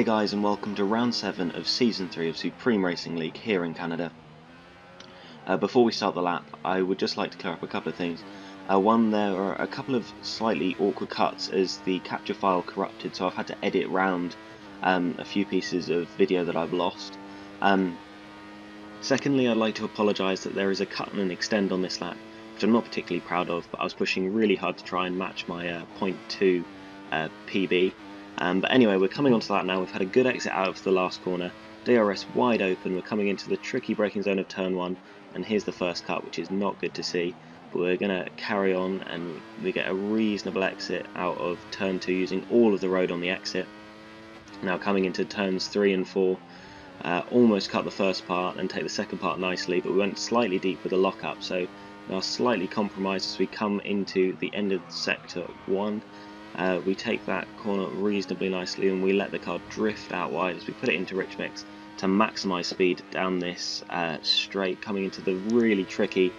Hey guys, and welcome to round 7 of season 3 of Supreme Racing League here in Canada. Before we start the lap, I would just like to clear up a couple of things. One, there are a couple of slightly awkward cuts as the capture file corrupted, so I've had to edit round a few pieces of video that I've lost. Secondly, I'd like to apologise that there is a cut and an extend on this lap, which I'm not particularly proud of, but I was pushing really hard to try and match my 0.2 PB. But anyway, we're coming onto that now. We've had a good exit out of the last corner, DRS wide open, we're coming into the tricky braking zone of turn 1, and here's the first cut, which is not good to see, but we're going to carry on and we get a reasonable exit out of turn 2 using all of the road on the exit. Now coming into turns 3 and 4, almost cut the first part and take the second part nicely, but we went slightly deep with the lock-up, so we are slightly compromised as we come into the end of sector 1. We take that corner reasonably nicely and we let the car drift out wide as we put it into rich mix to maximise speed down this straight, coming into the really tricky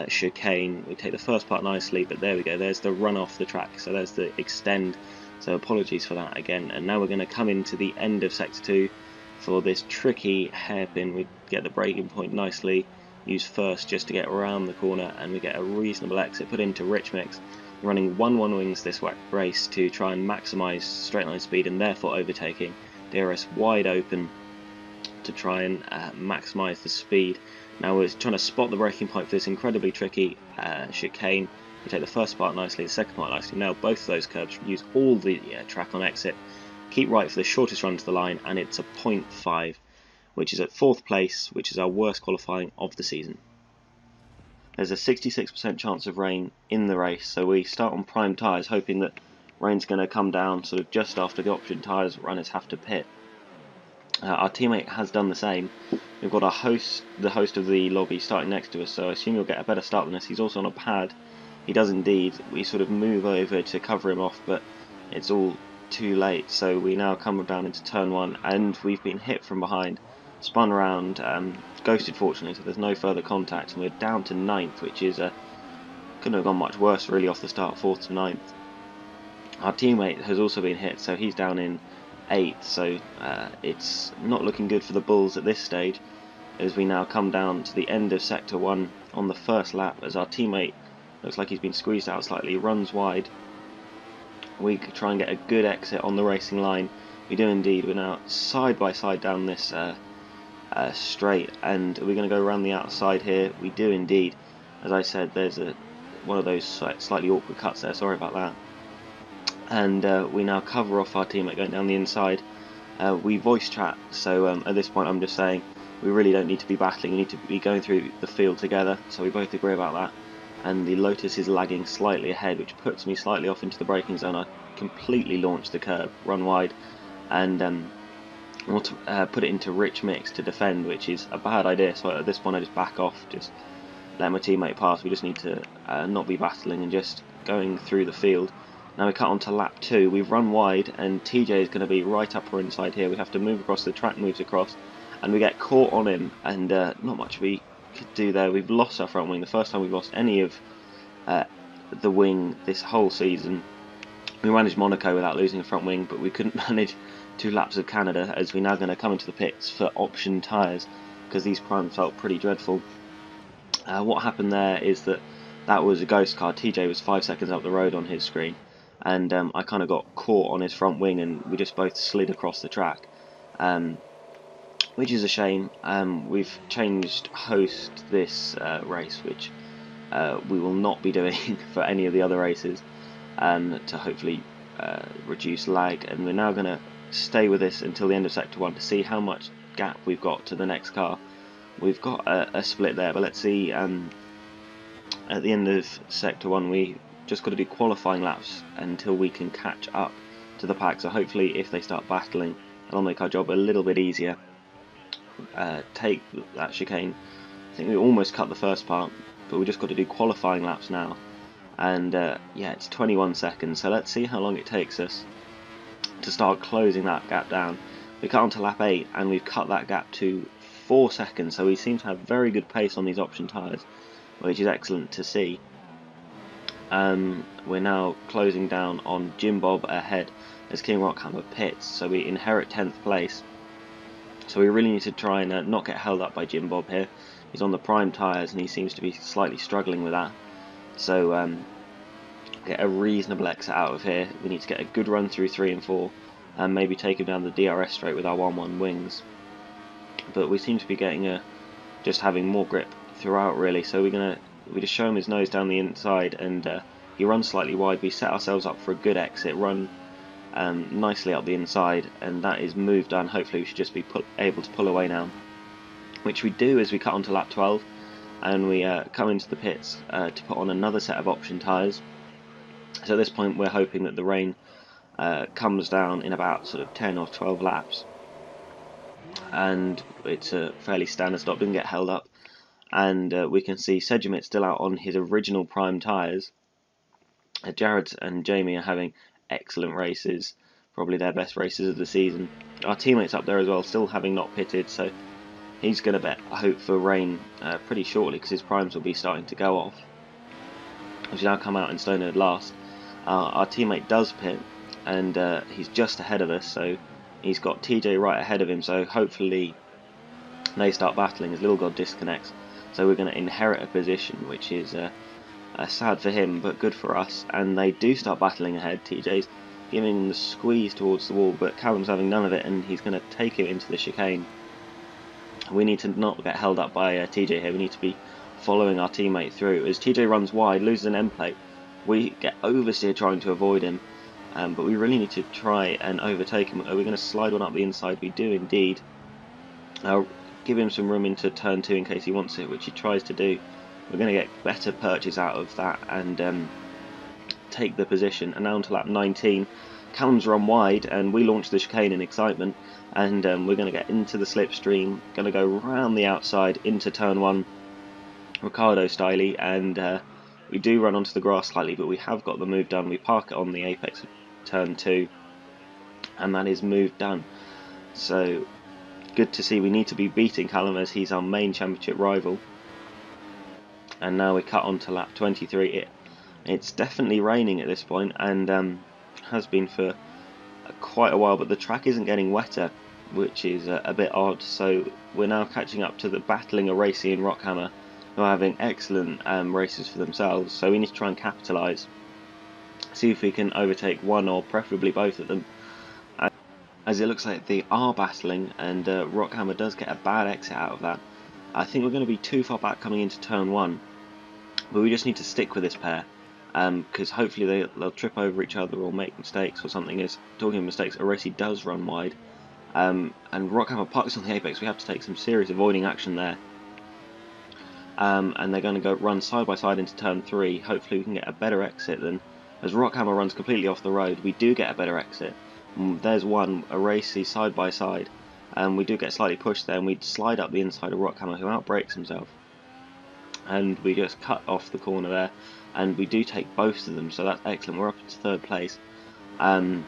chicane. We take the first part nicely, but there we go, there's the run off the track, so there's the extend, so apologies for that again. And now we're going to come into the end of sector 2 for this tricky hairpin. We get the braking point nicely, use first just to get around the corner, and we get a reasonable exit, put into rich mix. Running 1-1 wings this race to try and maximise straight line speed and therefore overtaking. DRS wide open to try and maximise the speed. Now we're trying to spot the braking point for this incredibly tricky chicane. We take the first part nicely, the second part nicely. Now both of those curves, use all the track on exit. Keep right for the shortest run to the line, and it's a 0.5, which is at 4th place, which is our worst qualifying of the season. There's a 66% chance of rain in the race, so we start on prime tyres, hoping that rain's going to come down sort of just after the option tyres runners have to pit. Our teammate has done the same. We've got the host of the lobby starting next to us, so I assume he'll get a better start than us. He's also on a pad. He does indeed. We sort of move over to cover him off, but it's all too late, so we now come down into turn 1, and we've been hit from behind, spun around, ghosted fortunately, so there's no further contact, and we're down to 9th, which is couldn't have gone much worse really off the start, 4th to 9th. Our teammate has also been hit, so he's down in 8th, so it's not looking good for the Bulls at this stage, as we now come down to the end of sector 1 on the first lap, as our teammate looks like he's been squeezed out slightly, runs wide. We try and get a good exit on the racing line. We do indeed. We're now side by side down this straight, and we're going to go around the outside here. We do indeed. As I said, there's one of those slightly awkward cuts there, sorry about that. And we now cover off our teammate going down the inside. We voice chat, so at this point I'm just saying we really don't need to be battling, we need to be going through the field together, so we both agree about that. And the Lotus is lagging slightly ahead, which puts me slightly off into the braking zone. I completely launched the curb, run wide, and want to put it into rich mix to defend, which is a bad idea, so at this point I just back off, just let my teammate pass. We just need to not be battling and just going through the field. Now we cut on to lap 2, we've run wide and TJ is going to be right upper inside here. We have to move across, the track moves across, and we get caught on him, and not much we could do there. We've lost our front wing, the first time we've lost any of the wing this whole season. We managed Monaco without losing a front wing, but we couldn't manage 2 laps of Canada, as we're now going to come into the pits for option tyres, because these primes felt pretty dreadful. What happened there is that was a ghost car. TJ was 5 seconds up the road on his screen, and I kind of got caught on his front wing, and we just both slid across the track, which is a shame. We've changed host this race, which we will not be doing for any of the other races, to hopefully reduce lag, and we're now going to stay with this until the end of sector 1 to see how much gap we've got to the next car. We've got a split there, but let's see. At the end of sector 1 we just got to do qualifying laps until we can catch up to the pack, so hopefully if they start battling that'll make our job a little bit easier. Take that chicane. I think we almost cut the first part, but we just got to do qualifying laps now, and yeah, it's 21 seconds, so let's see how long it takes us to start closing that gap down. We cut on to lap 8 and we've cut that gap to 4 seconds, so we seem to have very good pace on these option tyres, which is excellent to see. We're now closing down on Jim Bob ahead. as King Rockhammer pits, so we inherit 10th place. So we really need to try and not get held up by Jim Bob here. He's on the prime tyres and he seems to be slightly struggling with that. So get a reasonable exit out of here. We need to get a good run through 3 and 4 and maybe take him down the DRS straight with our 1-1 wings. But we seem to be getting just having more grip throughout really. So we just show him his nose down the inside and he runs slightly wide. We set ourselves up for a good exit, run nicely up the inside, and that is move done. Hopefully we should just be able to pull away now, which we do as we cut onto lap 12 and we come into the pits to put on another set of option tyres. So at this point we're hoping that the rain comes down in about sort of 10 or 12 laps, and it's a fairly standard stop, didn't get held up, and we can see Sedgwick still out on his original prime tyres. Jared and Jamie are having excellent races, probably their best races of the season. Our teammates up there as well, still having not pitted, so he's going to hope for rain pretty shortly because his primes will be starting to go off. As we now come out in Stoneherd last, our teammate does pit, and he's just ahead of us, so he's got TJ right ahead of him, so hopefully they start battling as Little God disconnects. So we're going to inherit a position, which is sad for him, but good for us. And they do start battling ahead. TJ's giving him the squeeze towards the wall, but Callum's having none of it, and he's going to take him into the chicane. We need to not get held up by TJ here. We need to be following our teammate through. As TJ runs wide, loses an end plate, we get oversteer trying to avoid him, but we really need to try and overtake him. Are we going to slide one up the inside? We do indeed. I'll give him some room into turn 2 in case he wants it, which he tries to do. We're going to get better purchase out of that and take the position. And now onto lap 19. Callum's run wide and we launch the chicane in excitement, and we're going to get into the slipstream, going to go round the outside into turn 1 Ricardo styley, and we do run onto the grass slightly, but we have got the move done. We park it on the apex of turn 2 and that is move done. So good to see. We need to be beating Callum as he's our main championship rival. And now we cut on to lap 23. It's definitely raining at this point, and has been for quite a while, but the track isn't getting wetter, which is a bit odd. So we're now catching up to the battling Aracy and Rockhammer, who are having excellent races for themselves. So we need to try and capitalise, see if we can overtake one or preferably both of them, as it looks like they are battling, and Rockhammer does get a bad exit out of that. I think we're going to be too far back coming into turn 1, but we just need to stick with this pair, because hopefully they'll trip over each other or make mistakes or something. As talking of mistakes, Aracy does run wide, and Rockhammer parks on the apex. We have to take some serious avoiding action there, and they're going to go run side by side into turn 3. Hopefully we can get a better exit than, as Rockhammer runs completely off the road, we do get a better exit. There's one, Aracy side by side. We do get slightly pushed there, and we slide up the inside of Rockhammer, who outbrakes himself. And we just cut off the corner there, and we do take both of them, so that's excellent. We're up into 3rd place. And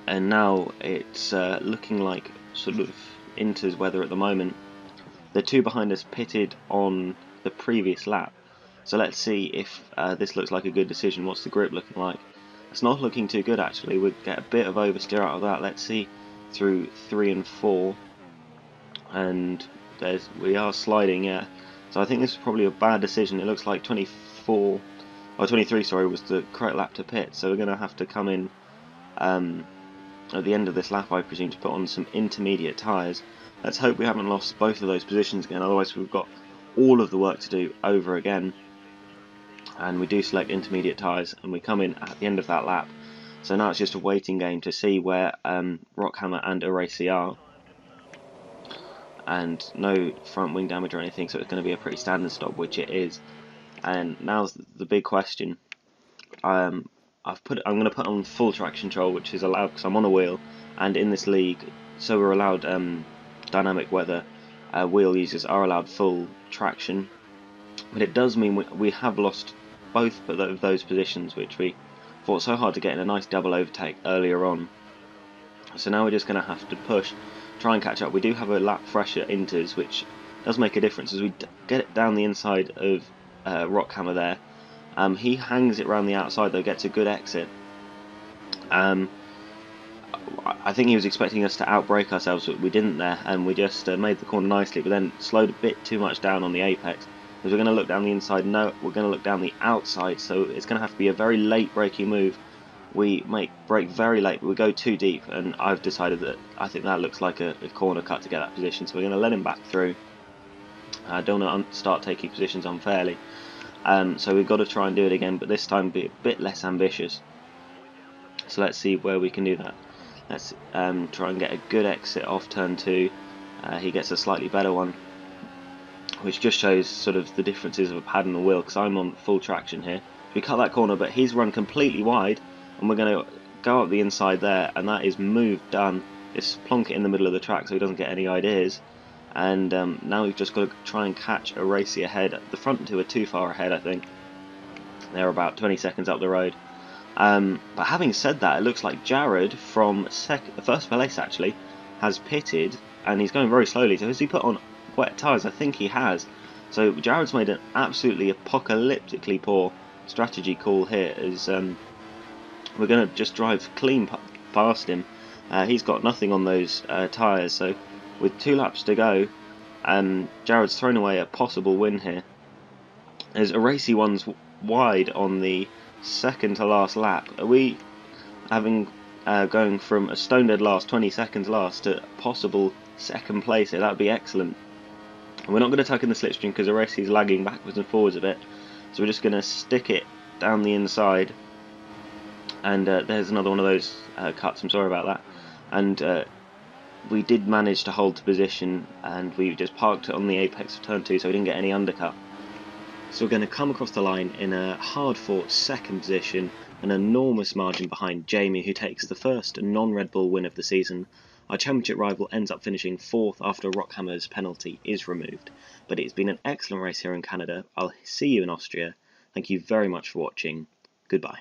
now it's looking like sort of Inter's weather at the moment. The two behind us pitted on the previous lap, so let's see if this looks like a good decision. What's the grip looking like? It's not looking too good actually. We'll get a bit of oversteer out of that. Let's see through 3 and 4, and we are sliding, yeah. So I think this is probably a bad decision. It looks like 23 was the correct lap to pit, so we're going to have to come in at the end of this lap, I presume, to put on some intermediate tyres. Let's hope we haven't lost both of those positions again, otherwise we've got all of the work to do over again. And we do select intermediate tyres, and we come in at the end of that lap. So now it's just a waiting game to see where Rockhammer and Aracy are. And no front wing damage or anything, so it's going to be a pretty standard stop, which it is. And now's the big question. I'm going to put on full traction control, which is allowed because I'm on a wheel, and in this league, so we're allowed dynamic weather. Wheel users are allowed full traction, but it does mean we have lost both of those positions, which we fought so hard to get in a nice double overtake earlier on. So now we're just going to have to push, try and catch up. We do have a lap fresher Inters, which does make a difference as we get it down the inside of Rockhammer there. He hangs it around the outside though, gets a good exit. I think he was expecting us to outbrake ourselves, but we didn't there, and we just made the corner nicely, but then slowed a bit too much down on the apex. Because we're going to look down the inside, no, we're going to look down the outside, so it's going to have to be a very late braking move. We might brake very late, but we go too deep, and I've decided that I think that looks like a corner cut to get that position, so we're going to let him back through. I don't want to start taking positions unfairly, so we've got to try and do it again, but this time be a bit less ambitious. So let's see where we can do that. Let's try and get a good exit off turn 2. He gets a slightly better one, which just shows sort of the differences of a pad and a wheel, because I'm on full traction here. We cut that corner, but he's run completely wide, and we're going to go up the inside there, and that is move done. Just plonk it in the middle of the track so he doesn't get any ideas. And now we've just got to try and catch a racy ahead. The front two are too far ahead, I think. They're about 20 seconds up the road. But having said that, it looks like Jared from first place actually has pitted, and he's going very slowly. So has he put on wet tyres? I think he has. So Jared's made an absolutely apocalyptically poor strategy call here. We're going to just drive clean past him. He's got nothing on those tyres, so with 2 laps to go, Jared's thrown away a possible win here. There's a racy one's wide on the second to last lap. Are we going from a stone dead last, 20 seconds last, to possible second place here? That would be excellent. And we're not going to tuck in the slipstream because the race is lagging backwards and forwards a bit, so we're just going to stick it down the inside. And there's another one of those cuts, I'm sorry about that. And we did manage to hold the position, and we just parked it on the apex of turn 2 so we didn't get any undercut. So we're going to come across the line in a hard-fought second position, an enormous margin behind Jamie, who takes the first non-Red Bull win of the season. Our championship rival ends up finishing 4th after Rockhammer's penalty is removed. But it's been an excellent race here in Canada. I'll see you in Austria. Thank you very much for watching. Goodbye.